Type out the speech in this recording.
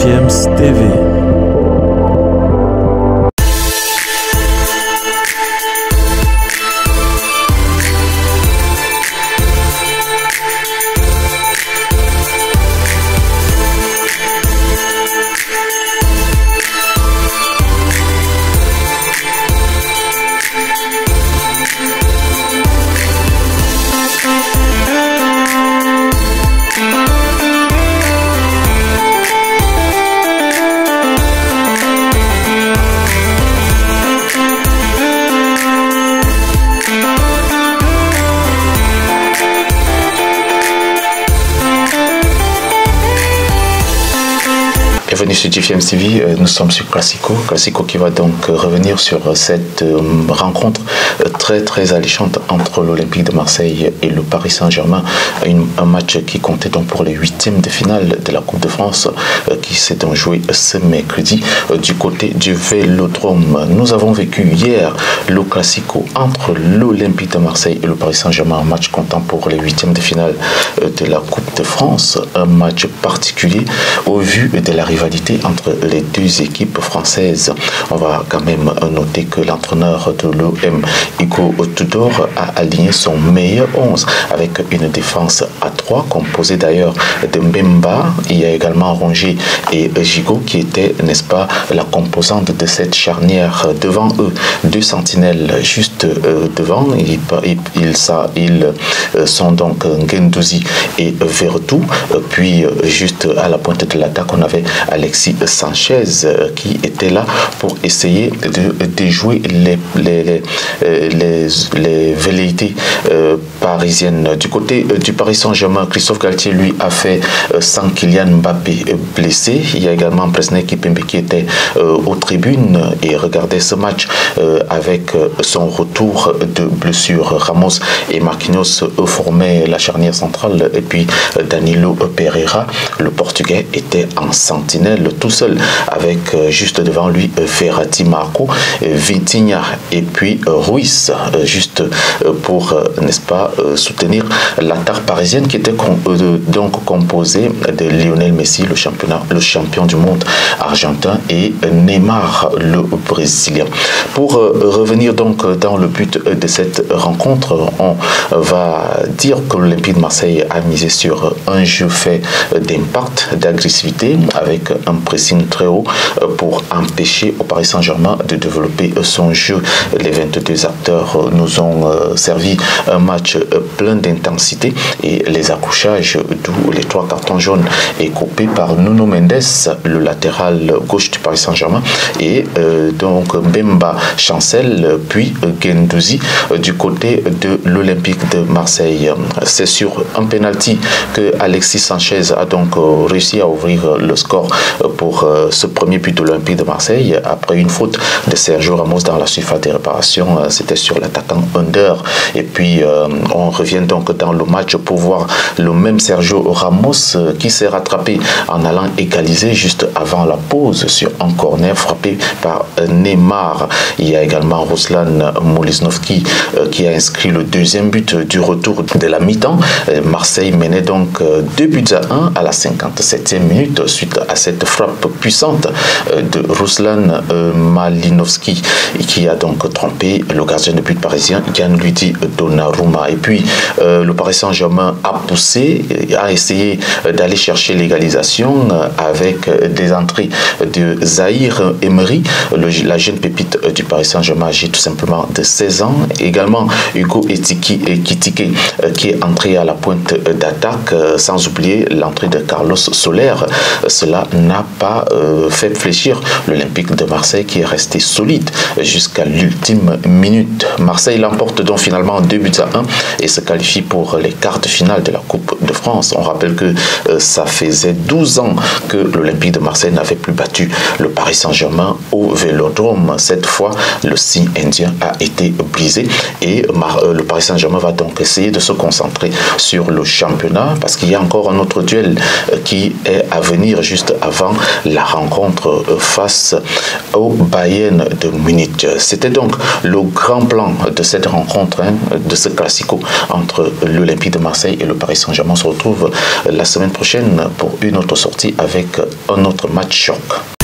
GMS TV. Bienvenue sur GMS TV, nous sommes sur Classico qui va donc revenir sur cette rencontre très alléchante entre l'Olympique de Marseille et le Paris Saint-Germain, un match qui comptait donc pour les huitièmes de finale de la Coupe de France qui s'est donc joué ce mercredi du côté du Vélodrome. Nous avons vécu hier le Classico entre l'Olympique de Marseille et le Paris Saint-Germain, un match comptant pour les huitièmes de finale de la Coupe de France, un match particulier au vu de la rivalité entre les deux équipes françaises. On va quand même noter que l'entraîneur de l'OM, Igor Tudor, a aligné son meilleur 11 avec une défense à 3 composée d'ailleurs de Mbemba. Il y a également Rongier et Gigot qui étaient, n'est-ce pas, la composante de cette charnière. Devant eux, deux sentinelles juste devant. Ils sont donc Guendouzi et Verretou. Puis juste à la pointe de l'attaque, on avait Alexis Sanchez qui était là pour essayer de déjouer les velléités parisiennes. Du côté du Paris Saint-Germain, Christophe Galtier lui a fait sans Kylian Mbappé blessé. Il y a également Presnel Kimpembe qui était aux tribunes et regardait ce match avec son retour de blessure. Ramos et Marquinhos formaient la charnière centrale et puis Danilo Pereira, le Portugais, était en sentinelle tout seul avec juste devant lui Verratti, Marco, Vitinha et puis Ruiz, juste pour, n'est-ce pas, soutenir l'attaque parisienne qui était donc composée de Lionel Messi, le champion du monde argentin, et Neymar, le brésilien. Pour revenir donc dans le but de cette rencontre, on va dire que l'Olympique de Marseille a misé sur un jeu fait d'impact, d'agressivité, avec un pressing très haut pour empêcher au Paris Saint-Germain de développer son jeu. Les 22 acteurs nous ont servi un match plein d'intensité et les accrochages, d'où les 3 cartons jaunes écopés par Nuno Mendes, le latéral gauche du Paris Saint-Germain, et donc Mbemba chancelle, puis Guendouzi du côté de l'Olympique de Marseille. C'est sur un penalty que Alexis Sanchez a donc réussi à ouvrir le score pour ce premier but de l'Olympique de Marseille après une faute de Sergio Ramos dans la surface de réparation. C'était sur l'attaquant Under. Et puis on revient donc dans le match pour voir le même Sergio Ramos qui s'est rattrapé en allant égaliser juste avant la pause sur un corner frappé par Neymar. Il y a également Ruslan Molisnovski qui a inscrit le deuxième but du retour de la mi-temps. Marseille menait donc 2-1 à la 57e minute suite à cette frappe puissante de Ruslan Malinovski qui a donc trompé le gardien de but parisien Gianluigi Donnarumma. Et puis le Paris Saint-Germain a poussé, a essayé d'aller chercher l'égalisation avec des entrées de Zahir Emery, la jeune pépite du Paris Saint-Germain âgée tout simplement de 16 ans. Également Hugo Ekitike qui est entré à la pointe d'attaque, sans oublier l'entrée de Carlos Soler. Cela n'a pas fait fléchir l'Olympique de Marseille qui est resté solide jusqu'à l'ultime minute. Marseille l'emporte donc finalement 2-1 et se qualifie pour les quarts de finale de la Coupe de France. On rappelle que ça faisait 12 ans que l'Olympique de Marseille n'avait plus battu le Paris Saint-Germain au Vélodrome. Cette fois, le signe indien a été brisé et le Paris Saint-Germain va donc essayer de se concentrer sur le championnat parce qu'il y a encore un autre duel qui est à venir juste avant la rencontre face au Bayern de Munich. C'était donc le grand plan de cette rencontre, de ce classico entre l'Olympique de Marseille et le Paris Saint-Germain. on se retrouve la semaine prochaine pour une autre sortie avec un autre match choc.